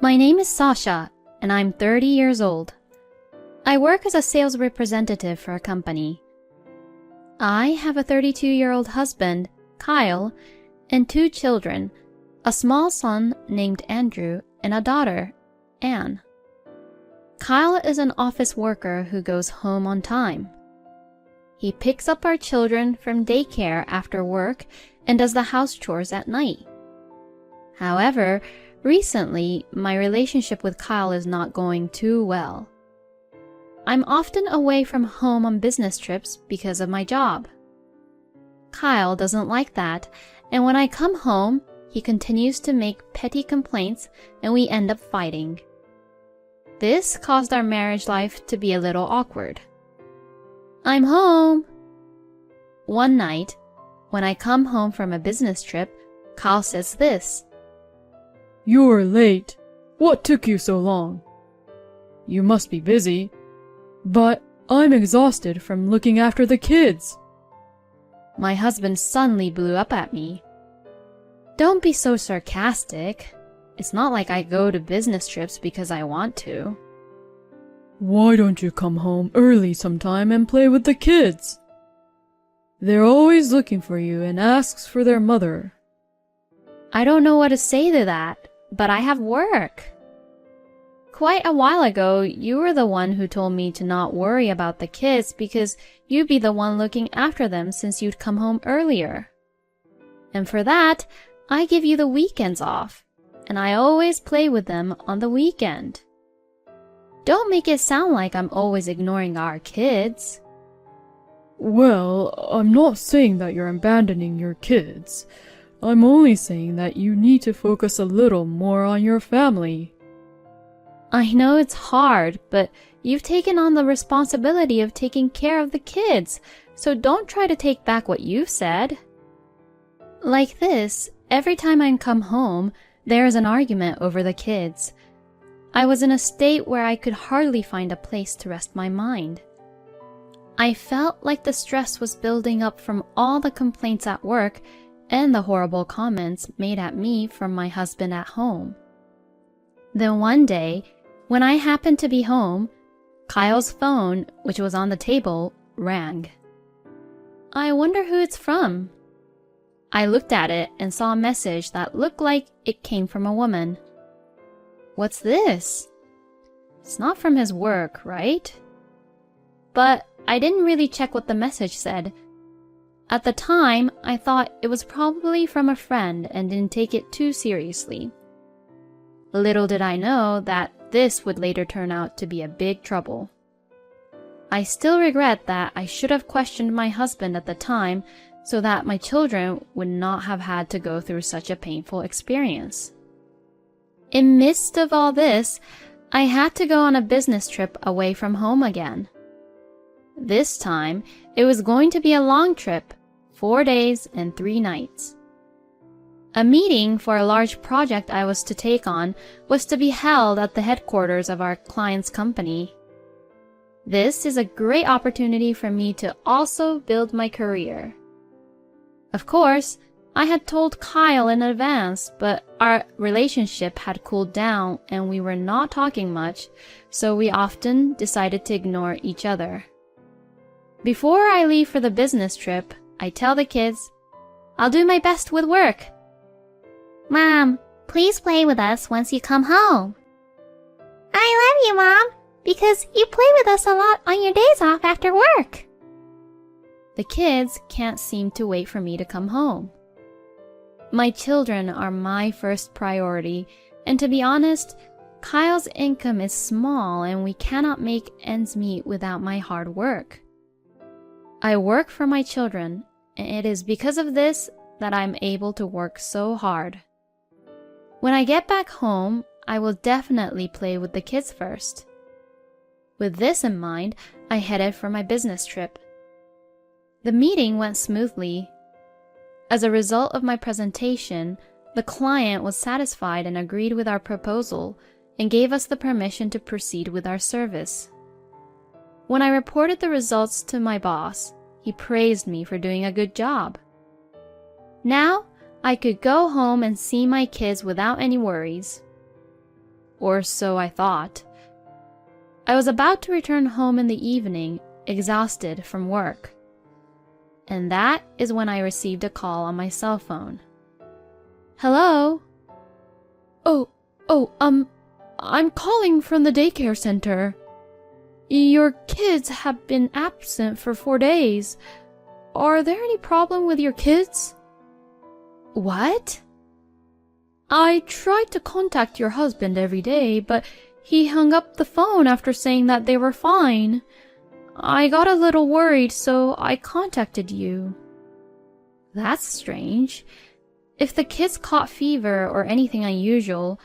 My name is Sasha, and I'm 30 years old. I work as a sales representative for a company. I have a 32-year-old husband, Kyle, and 2 children, a small son named Andrew and a daughter, Anne. Kyle is an office worker who goes home on time. He picks up our children from daycare after work and does the house chores at night. However, recently, my relationship with Kyle is not going too well. I'm often away from home on business trips because of my job. Kyle doesn't like that, and when I come home, he continues to make petty complaints and we end up fighting. This caused our marriage life to be a little awkward. I'm home! One night, when I come home from a business trip, Kyle says this. You're late. What took you so long? You must be busy. But I'm exhausted from looking after the kids. My husband suddenly blew up at me. Don't be so sarcastic. It's not like I go to business trips because I want to. Why don't you come home early sometime and play with the kids? They're always looking for you and asks for their mother. I don't know what to say to that, but I have work. Quite a while ago, you were the one who told me to not worry about the kids because you'd be the one looking after them since you'd come home earlier. And for that, I give you the weekends off, and I always play with them on the weekend. Don't make it sound like I'm always ignoring our kids. Well, I'm not saying that you're abandoning your kids. I'm only saying that you need to focus a little more on your family. I know it's hard, but you've taken on the responsibility of taking care of the kids, so don't try to take back what you've said. Like this, every time I come home, there is an argument over the kids. I was in a state where I could hardly find a place to rest my mind. I felt like the stress was building up from all the complaints at work and the horrible comments made at me from my husband at home. Then one day, when I happened to be home, Kyle's phone, which was on the table, rang. I wonder who it's from. I looked at it and saw a message that looked like it came from a woman. What's this? It's not from his work, right? But I didn't really check what the message said. At the time, I thought it was probably from a friend and didn't take it too seriously. Little did I know that this would later turn out to be a big trouble. I still regret that I should have questioned my husband at the time so that my children would not have had to go through such a painful experience. In midst of all this, I had to go on a business trip away from home again. This time, it was going to be a long trip, 4 days and 3 nights. A meeting for a large project I was to take on was to be held at the headquarters of our client's company. This is a great opportunity for me to also build my career. Of course, I had told Kyle in advance, but our relationship had cooled down and we were not talking much, so we often decided to ignore each other. Before I leave for the business trip, I tell the kids, I'll do my best with work. Mom, please play with us once you come home. I love you, Mom, because you play with us a lot on your days off after work. The kids can't seem to wait for me to come home. My children are my first priority, and to be honest, Kyle's income is small and we cannot make ends meet without my hard work. I work for my children, and it is because of this that I'm able to work so hard. When I get back home, I will definitely play with the kids first. With this in mind, I headed for my business trip. The meeting went smoothly. As a result of my presentation, the client was satisfied and agreed with our proposal and gave us the permission to proceed with our service. When I reported the results to my boss, he praised me for doing a good job. Now, I could go home and see my kids without any worries. or so I thought. I was about to return home in the evening, exhausted from work. And that is when I received a call on my cell phone. Hello? I'm calling from the daycare center. Your kids have been absent for 4 days. Are there any problem with your kids? What? I tried to contact your husband every day, but he hung up the phone after saying that they were fine. I got a little worried, so I contacted you. That's strange. If the kids caught fever or anything unusual,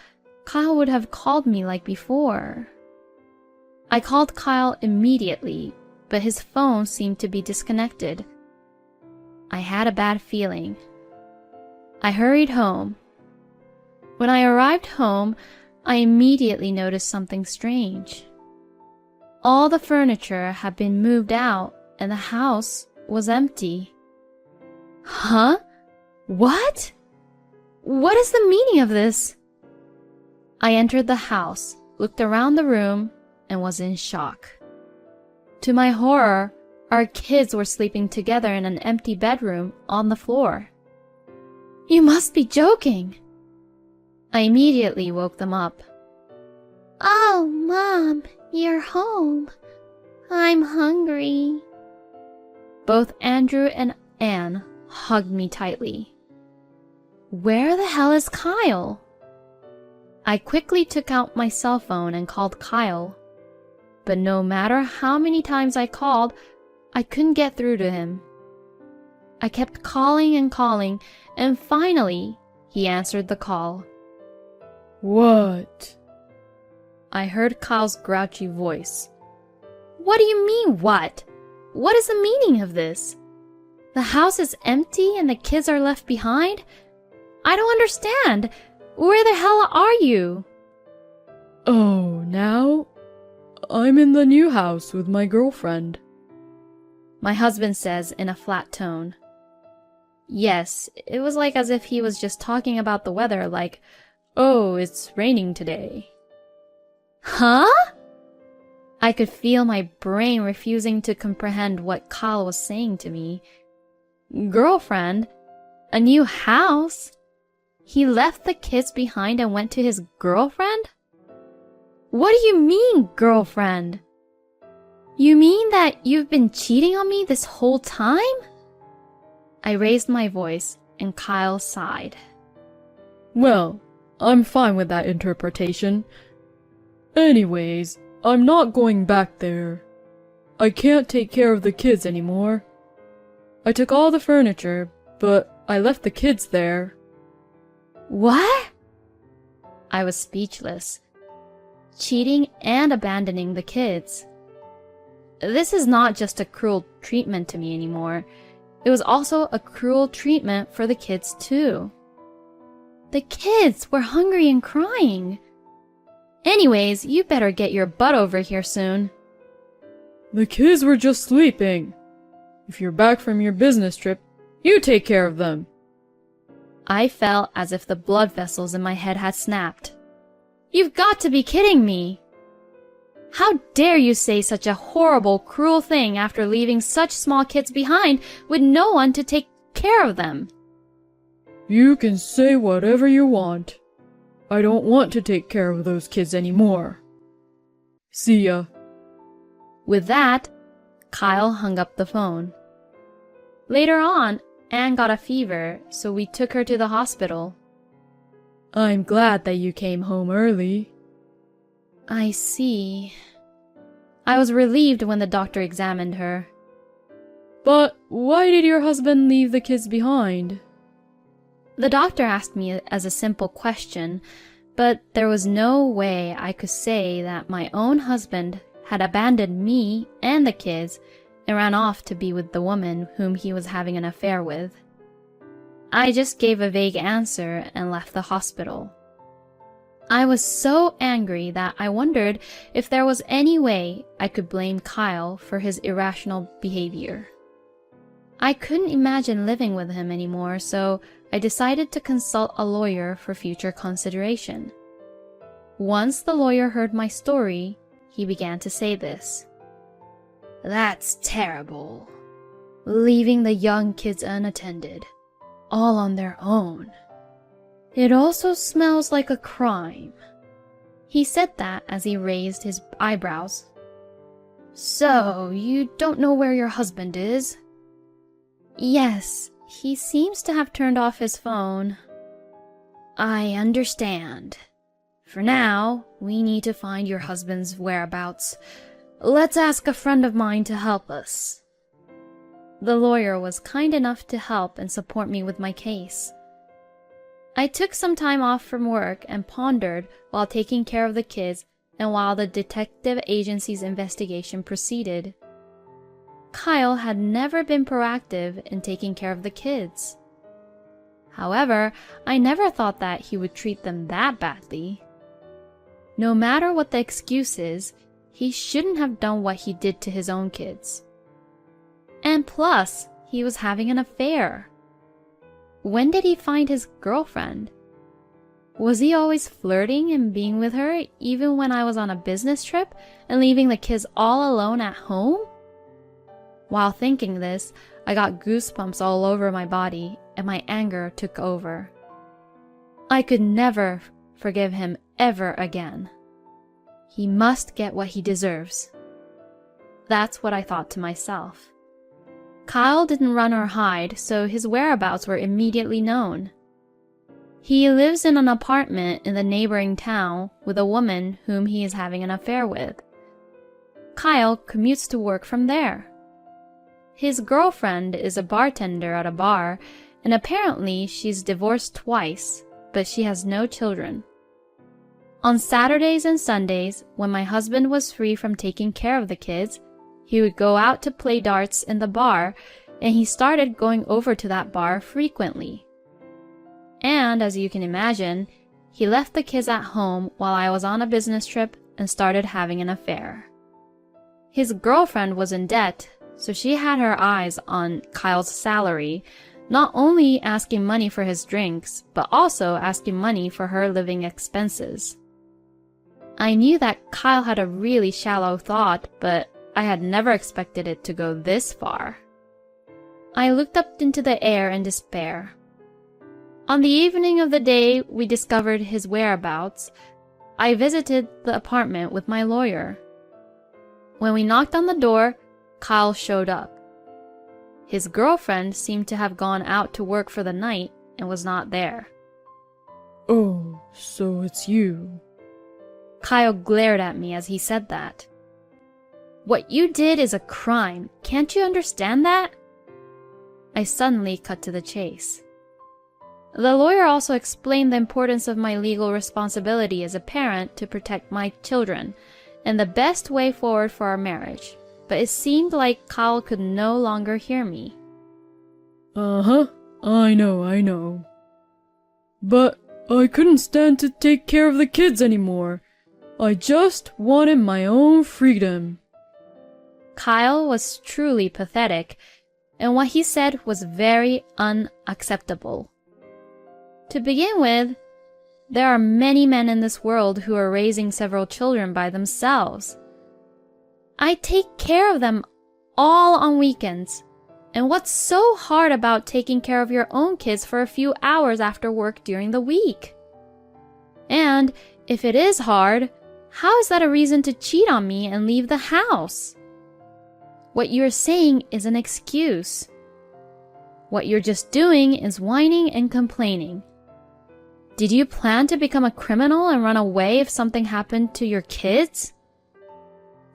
Kyle would have called me like before. I called Kyle immediately, but his phone seemed to be disconnected. I had a bad feeling. I hurried home. When I arrived home, I immediately noticed something strange. All the furniture had been moved out and the house was empty. Huh? What? What is the meaning of this? I entered the house, looked around the room, and was in shock. To my horror, our kids were sleeping together in an empty bedroom on the floor. You must be joking. I immediately woke them up. Oh, Mom, you're home. I'm hungry. Both Andrew and Anne hugged me tightly. Where the hell is Kyle? I quickly took out my cell phone and called Kyle. But no matter how many times I called, I couldn't get through to him. I kept calling and calling, and finally, he answered the call. What? I heard Kyle's grouchy voice. What do you mean, what? What is the meaning of this? The house is empty and the kids are left behind? I don't understand. Where the hell are you? Oh, now? I'm in the new house with my girlfriend. My husband says in a flat tone. Yes, it was like as if he was just talking about the weather, like, oh, it's raining today. Huh? I could feel my brain refusing to comprehend what Kyle was saying to me. Girlfriend? A new house? He left the kids behind and went to his girlfriend? What do you mean, girlfriend? You mean that you've been cheating on me this whole time? I raised my voice, and Kyle sighed. Well, I'm fine with that interpretation. Anyways, I'm not going back there. I can't take care of the kids anymore. I took all the furniture, but I left the kids there. What? I was speechless. Cheating and abandoning the kids. This is not just a cruel treatment to me anymore. It was also a cruel treatment for the kids too. The kids were hungry and crying. Anyways, you better get your butt over here soon. The kids were just sleeping. If you're back from your business trip, you take care of them. I felt as if the blood vessels in my head had snapped. You've got to be kidding me! How dare you say such a horrible, cruel thing after leaving such small kids behind with no one to take care of them? You can say whatever you want. I don't want to take care of those kids anymore. See ya. With that, Kyle hung up the phone. Later on, Anne got a fever, so we took her to the hospital. I'm glad that you came home early. I see. I was relieved when the doctor examined her. But why did your husband leave the kids behind? The doctor asked me as a simple question, but there was no way I could say that my own husband had abandoned me and the kids and ran off to be with the woman whom he was having an affair with. I just gave a vague answer and left the hospital. I was so angry that I wondered if there was any way I could blame Kyle for his irrational behavior. I couldn't imagine living with him anymore, so I decided to consult a lawyer for future consideration. Once the lawyer heard my story, he began to say this. "That's terrible. Leaving the young kids unattended, all on their own. It also smells like a crime." He said that as he raised his eyebrows. "So, you don't know where your husband is?" "Yes, he seems to have turned off his phone." "I understand. For now, we need to find your husband's whereabouts. Let's ask a friend of mine to help us." The lawyer was kind enough to help and support me with my case. I took some time off from work and pondered while taking care of the kids and while the detective agency's investigation proceeded. Kyle had never been proactive in taking care of the kids. However, I never thought that he would treat them that badly. No matter what the excuse is, he shouldn't have done what he did to his own kids. And plus, he was having an affair. When did he find his girlfriend? Was he always flirting and being with her even when I was on a business trip and leaving the kids all alone at home? While thinking this, I got goosebumps all over my body and my anger took over. I could never forgive him ever again. He must get what he deserves. That's what I thought to myself. Kyle didn't run or hide, so his whereabouts were immediately known. He lives in an apartment in the neighboring town with a woman whom he is having an affair with. Kyle commutes to work from there. His girlfriend is a bartender at a bar, and apparently she's divorced twice, but she has no children. On Saturdays and Sundays, when my husband was free from taking care of the kids, he would go out to play darts in the bar, and he started going over to that bar frequently. And as you can imagine, he left the kids at home while I was on a business trip and started having an affair. His girlfriend was in debt, so she had her eyes on Kyle's salary, not only asking money for his drinks, but also asking money for her living expenses. I knew that Kyle had a really shallow thought, but I had never expected it to go this far. I looked up into the air in despair. On the evening of the day we discovered his whereabouts, I visited the apartment with my lawyer. When we knocked on the door, Kyle showed up. His girlfriend seemed to have gone out to work for the night and was not there. "Oh, so it's you." Kyle glared at me as he said that. "What you did is a crime. Can't you understand that?" I suddenly cut to the chase. The lawyer also explained the importance of my legal responsibility as a parent to protect my children and the best way forward for our marriage, but it seemed like Kyle could no longer hear me. "Uh-huh, I know. But I couldn't stand to take care of the kids anymore. I just wanted my own freedom." Kyle was truly pathetic, and what he said was very unacceptable. To begin with, there are many men in this world who are raising several children by themselves. I take care of them all on weekends. And what's so hard about taking care of your own kids for a few hours after work during the week? And if it is hard, how is that a reason to cheat on me and leave the house? What you're saying is an excuse. What you're just doing is whining and complaining. Did you plan to become a criminal and run away if something happened to your kids?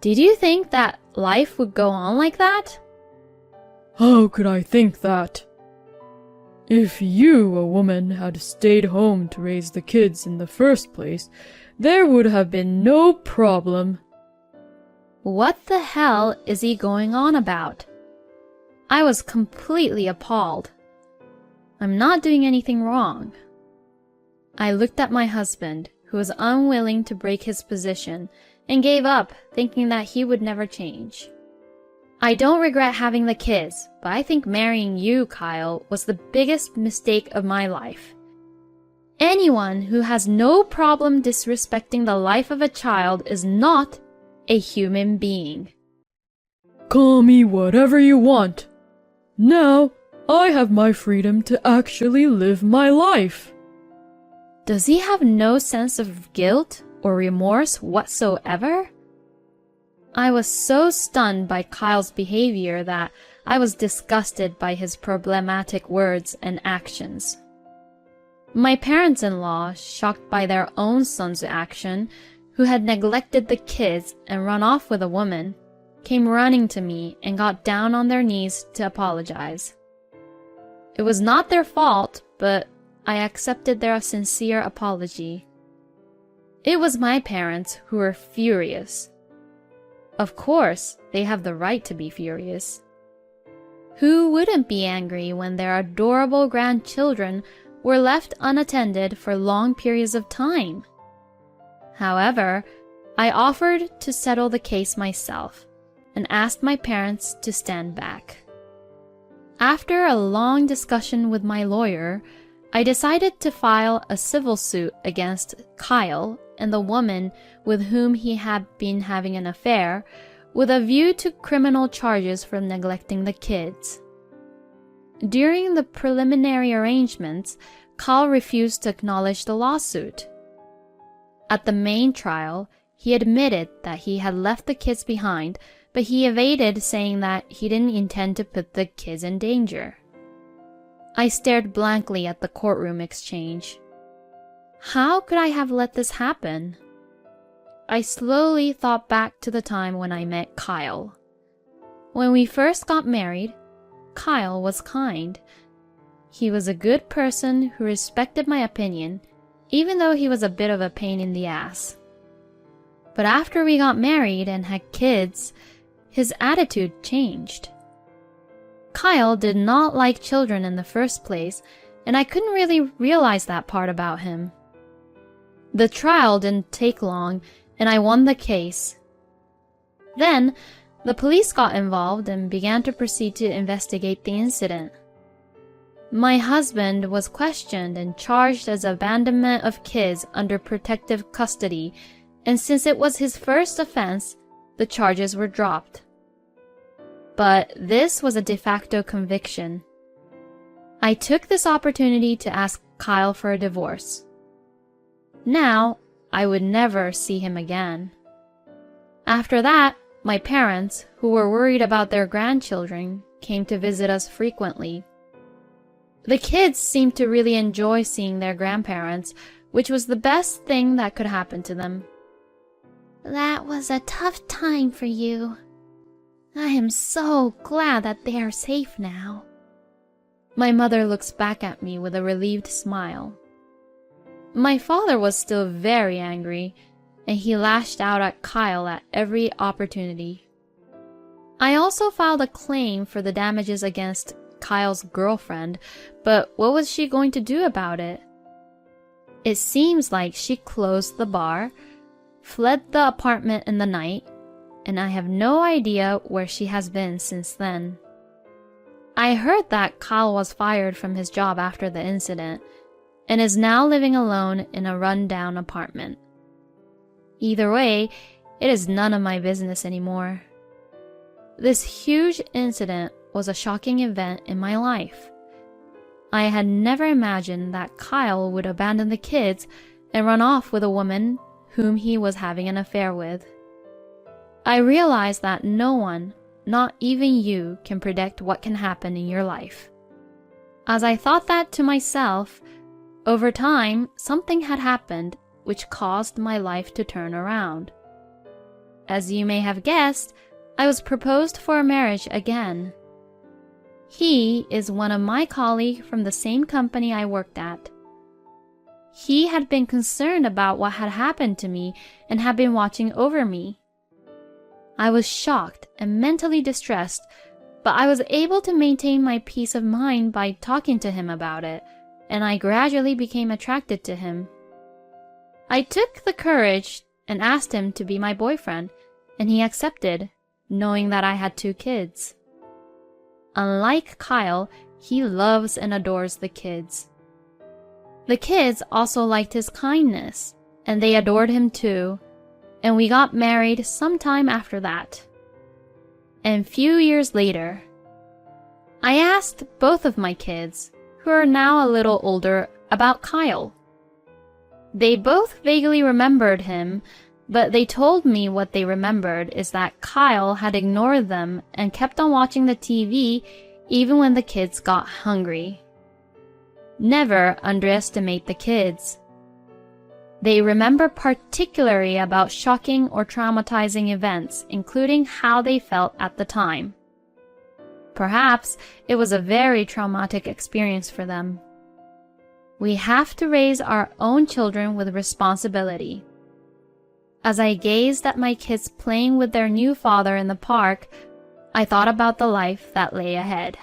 Did you think that life would go on like that? How could I think that? If you, a woman, had stayed home to raise the kids in the first place, there would have been no problem. What the hell is he going on about? I was completely appalled. I'm not doing anything wrong. I looked at my husband, who was unwilling to break his position, and gave up, thinking that he would never change. I don't regret having the kids, but I think marrying you, Kyle, was the biggest mistake of my life. Anyone who has no problem disrespecting the life of a child is not a human being. Call me whatever you want. Now, I have my freedom to actually live my life. Does he have no sense of guilt or remorse whatsoever? I was so stunned by Kyle's behavior that I was disgusted by his problematic words and actions. My parents-in-law, shocked by their own son's action, who had neglected the kids and run off with a woman, came running to me and got down on their knees to apologize. It was not their fault, but I accepted their sincere apology. It was my parents who were furious. Of course, they have the right to be furious. Who wouldn't be angry when their adorable grandchildren were left unattended for long periods of time? However, I offered to settle the case myself and asked my parents to stand back. After a long discussion with my lawyer, I decided to file a civil suit against Kyle and the woman with whom he had been having an affair, with a view to criminal charges for neglecting the kids. During the preliminary arrangements, Kyle refused to acknowledge the lawsuit. At the main trial, he admitted that he had left the kids behind, but he evaded saying that he didn't intend to put the kids in danger. I stared blankly at the courtroom exchange. How could I have let this happen? I slowly thought back to the time when I met Kyle. When we first got married, Kyle was kind. He was a good person who respected my opinion, even though he was a bit of a pain in the ass. But after we got married and had kids, his attitude changed. Kyle did not like children in the first place, and I couldn't really realize that part about him. The trial didn't take long, and I won the case. Then, the police got involved and began to proceed to investigate the incident. My husband was questioned and charged as abandonment of kids under protective custody, and since it was his first offense, the charges were dropped. But this was a de facto conviction. I took this opportunity to ask Kyle for a divorce. Now, I would never see him again. After that, my parents, who were worried about their grandchildren, came to visit us frequently. The kids seemed to really enjoy seeing their grandparents, which was the best thing that could happen to them. That was a tough time for you. I am so glad that they are safe now. My mother looks back at me with a relieved smile. My father was still very angry, and he lashed out at Kyle at every opportunity. I also filed a claim for the damages against Kyle's girlfriend, but what was she going to do about it? It seems like she closed the bar, fled the apartment in the night, and I have no idea where she has been since then. I heard that Kyle was fired from his job after the incident, and is now living alone in a run-down apartment. Either way, it is none of my business anymore. This huge incident was a shocking event in my life. I had never imagined that Kyle would abandon the kids and run off with a woman whom he was having an affair with. I realized that no one, not even you, can predict what can happen in your life. As I thought that to myself, over time, something had happened which caused my life to turn around. As you may have guessed, I was proposed for a marriage again. He is one of my colleagues from the same company I worked at. He had been concerned about what had happened to me and had been watching over me. I was shocked and mentally distressed, but I was able to maintain my peace of mind by talking to him about it, and I gradually became attracted to him. I took the courage and asked him to be my boyfriend, and he accepted, knowing that I had 2 kids. Unlike Kyle, he loves and adores the kids. The kids also liked his kindness, and they adored him too, and we got married sometime after that. And few years later, I asked both of my kids, who are now a little older, about Kyle. They both vaguely remembered him, but they told me what they remembered is that Kyle had ignored them and kept on watching the TV even when the kids got hungry. Never underestimate the kids. They remember particularly about shocking or traumatizing events, including how they felt at the time. Perhaps it was a very traumatic experience for them. We have to raise our own children with responsibility. As I gazed at my kids playing with their new father in the park, I thought about the life that lay ahead.